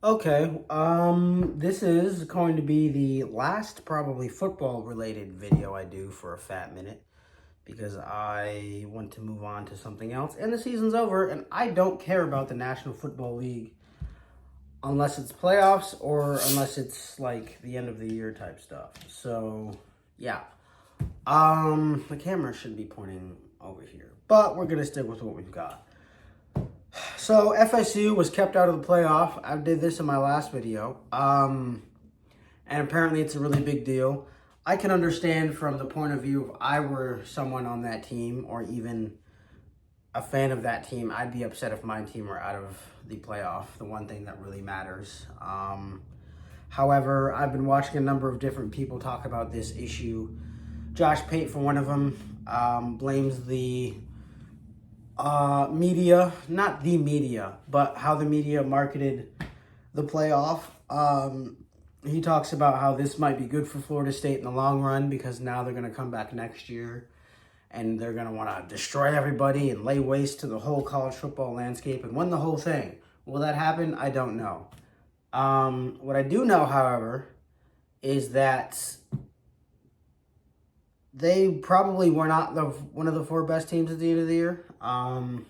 Okay, this is going to be the last probably football related video I do for a fat minute because I want to move on to something else and the season's over and I don't care about the National Football League unless it's playoffs or unless it's like the end of the year type stuff. So, yeah. The camera should be pointing over here, but we're going to stick with what we've got. So FSU was kept out of the playoff. I did this in my last video. And apparently it's a really big deal. I can understand from the point of view if I were someone on that team or even a fan of that team, I'd be upset if my team were out of the playoff, the one thing that really matters. However, I've been watching a number of different people talk about this issue. Josh Pate, for one of them, blames the media, not the media, but how the media marketed the playoff. He talks about how this might be good for Florida State in the long run because now they're going to come back next year and they're going to want to destroy everybody and lay waste to the whole college football landscape and win the whole thing. Will that happen? I don't know. What I do know, however, is that they probably were not one of the four best teams at the end of the year. And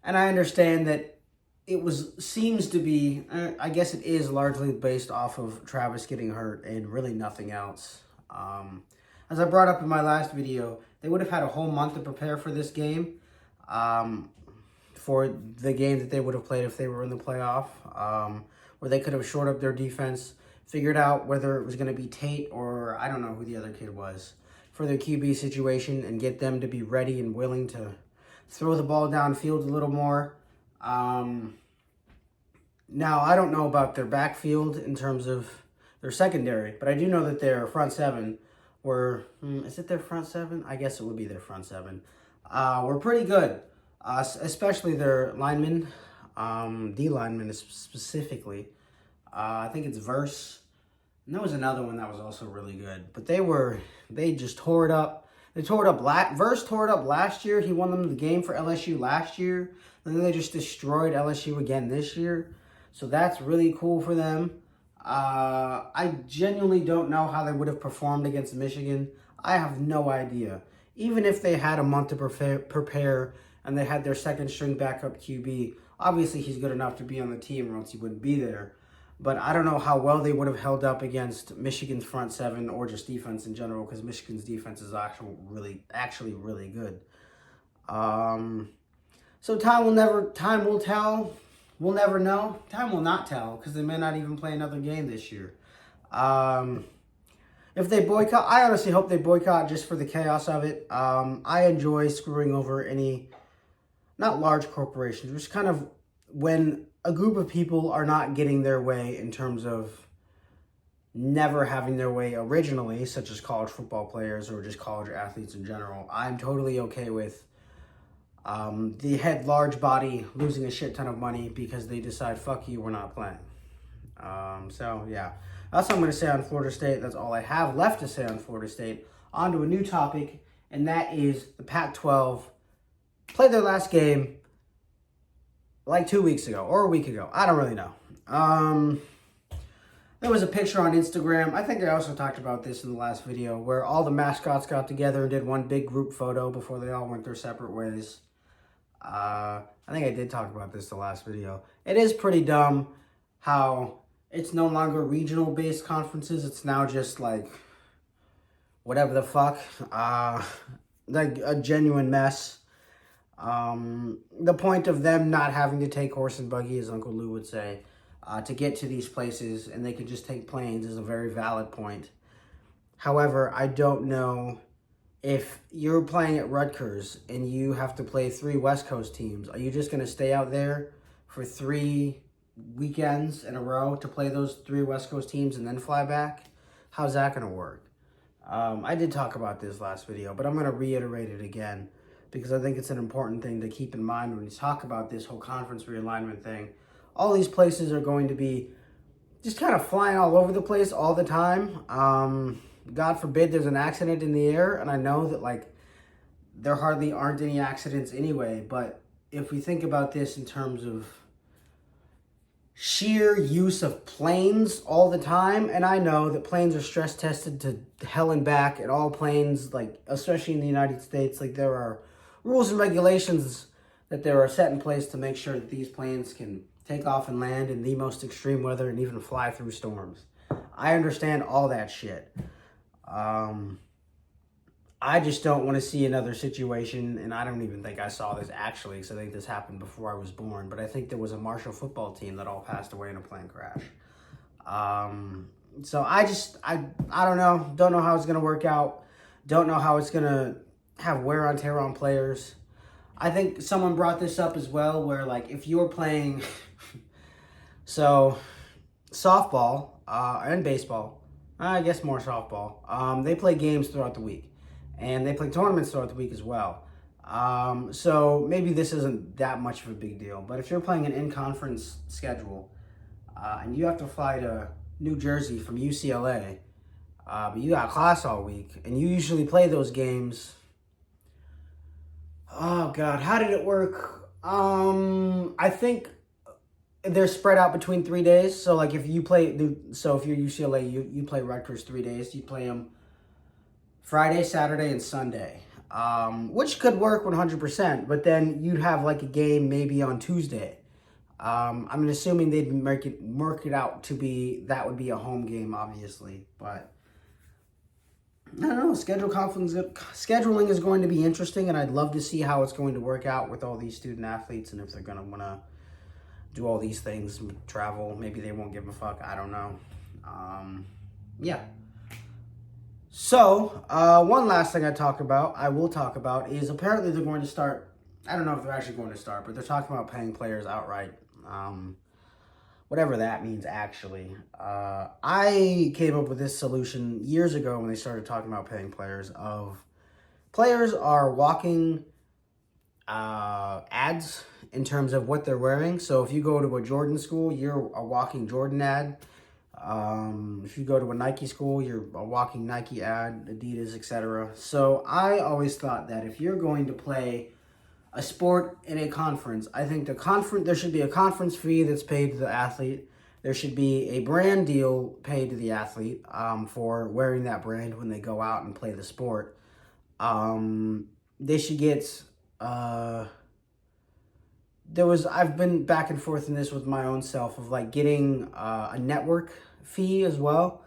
I understand that seems to be, I guess it is largely based off of Travis getting hurt and really nothing else. As I brought up in my last video, they would have had a whole month to prepare for this game, for the game that they would have played if they were in the playoff, where they could have shored up their defense, figured out whether it was going to be Tate or I don't know who the other kid was for their QB situation and get them to be ready and willing to throw the ball downfield a little more. Now, I don't know about their backfield in terms of their secondary, but I do know that their front seven were, is it their front seven? I guess it would be their front seven. Were pretty good, especially their linemen, D linemen specifically. I think it's Verse. And there was another one that was also really good. But they just tore it up. Verse tore it up last year. He won them the game for LSU last year. And then they just destroyed LSU again this year. So that's really cool for them. I genuinely don't know how they would have performed against Michigan. I have no idea. Even if they had a month to prepare and they had their second string backup QB, obviously he's good enough to be on the team or else he wouldn't be there. But I don't know how well they would have held up against Michigan's front seven or just defense in general because Michigan's defense is actually really good. So time will tell. We'll never know. Time will not tell because they may not even play another game this year. If they boycott, I honestly hope they boycott just for the chaos of it. I enjoy screwing over any, not large corporations, just kind of when a group of people are not getting their way in terms of never having their way originally, such as college football players or just college athletes in general. I'm totally okay with the head large body losing a shit ton of money because they decide, fuck you, we're not playing. So, yeah. That's what I'm going to say on Florida State. That's all I have left to say on Florida State. On to a new topic, and that is the Pac-12 played their last game like 2 weeks ago or a week ago. I don't really know. There was a picture on Instagram. I think I also talked about this in the last video where all the mascots got together and did one big group photo before they all went their separate ways. I think I did talk about this the last video. It is pretty dumb how it's no longer regional-based conferences. It's now just like whatever the fuck. Like a genuine mess. The point of them not having to take horse and buggy, as Uncle Lou would say, to get to these places, and they can just take planes is a very valid point. However, I don't know if you're playing at Rutgers and you have to play 3 West Coast teams. Are you just going to stay out there for 3 weekends in a row to play those 3 West Coast teams and then fly back? How's that going to work? I did talk about this last video, but I'm going to reiterate it again because I think it's an important thing to keep in mind when you talk about this whole conference realignment thing. All these places are going to be just kind of flying all over the place all the time. God forbid there's an accident in the air, and I know that, like, there hardly aren't any accidents anyway, but if we think about this in terms of sheer use of planes all the time, and I know that planes are stress tested to hell and back at all planes, like especially in the United States, like there are rules and regulations that there are set in place to make sure that these planes can take off and land in the most extreme weather and even fly through storms. I understand all that shit. I just don't want to see another situation, and I don't even think I saw this actually, because I think this happened before I was born, but I think there was a Marshall football team that all passed away in a plane crash. So I don't know. Don't know how it's going to work out. Don't know how it's going to have wear and tear on players. I think someone brought this up as well, where like if you're playing, so softball and baseball, I guess more softball, they play games throughout the week. And they play tournaments throughout the week as well. So maybe this isn't that much of a big deal. But if you're playing an in-conference schedule and you have to fly to New Jersey from UCLA, but you got class all week, and you usually play those games. Oh, God, how did it work? I think they're spread out between 3 days. So, like, if you're UCLA, you play Rutgers 3 days. You play them Friday, Saturday, and Sunday, which could work 100%, but then you'd have like a game maybe on Tuesday. I'm assuming they'd work it out to be, that would be a home game, obviously, but I don't know, scheduling is going to be interesting, and I'd love to see how it's going to work out with all these student athletes, and if they're going to want to do all these things, travel, maybe they won't give a fuck, I don't know. Yeah. So, one last thing I will talk about is apparently they're going to start, I don't know if they're actually going to start, but they're talking about paying players outright. Whatever that means, actually. I came up with this solution years ago when they started talking about paying players players are walking ads in terms of what they're wearing. So if you go to a Jordan school, you're a walking Jordan ad. If you go to a Nike school, you're a walking Nike ad, Adidas, etc. So I always thought that if you're going to play a sport in a conference, I think there should be a conference fee that's paid to the athlete. There should be a brand deal paid to the athlete for wearing that brand when they go out and play the sport. They should get I've been back and forth in this with my own self of like getting a network fee as well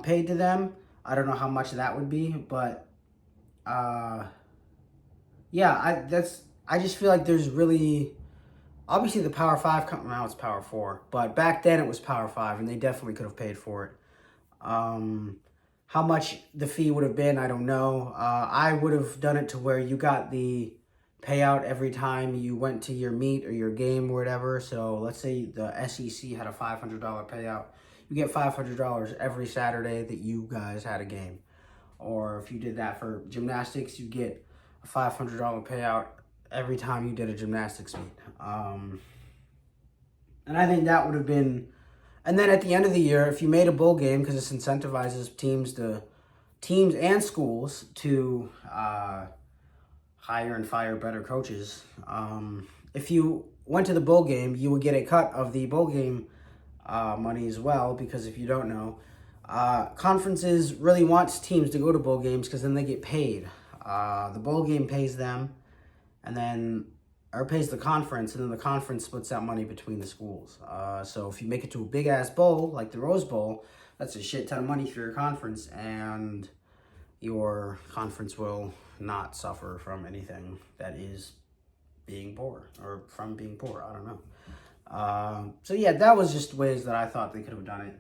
paid to them. I don't know how much that would be, but yeah, I just feel like there's really, obviously the Power 5, now it's Power 4, but back then it was Power 5, and they definitely could have paid for it. How much the fee would have been, I don't know. I would have done it to where you got the payout every time you went to your meet or your game or whatever. So let's say the SEC had a $500 payout. You get $500 every Saturday that you guys had a game. Or if you did that for gymnastics, you get a $500 payout every time you did a gymnastics meet. And I think that would have been, and then at the end of the year, if you made a bowl game, because this incentivizes teams and schools to hire and fire better coaches. If you went to the bowl game, you would get a cut of the bowl game money as well, because if you don't know, conferences really want teams to go to bowl games because then they get paid. The bowl game pays them, or pays the conference, and then the conference splits that money between the schools. So if you make it to a big ass bowl like the Rose Bowl, that's a shit ton of money for your conference, and your conference will not suffer from anything that is being poor, or from being poor, I don't know. So yeah, that was just ways that I thought they could have done it.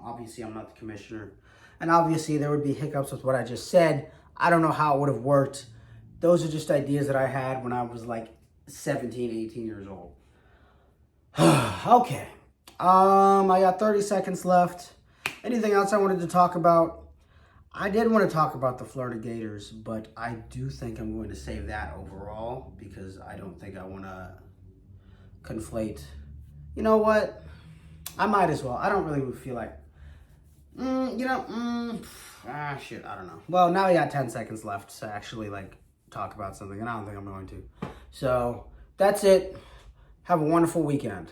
Obviously, I'm not the commissioner, and obviously there would be hiccups with what I just said. I don't know how it would have worked. Those are just ideas that I had when I was like 17, 18 years old. Okay. I got 30 seconds left. Anything else I wanted to talk about? I did want to talk about the Florida Gators, but I do think I'm going to save that overall because I don't think I want to conflate. You know what? I might as well. I don't really feel like, shit, I don't know. Well, now I got 10 seconds left to actually like talk about something, and I don't think I'm going to. So that's it. Have a wonderful weekend.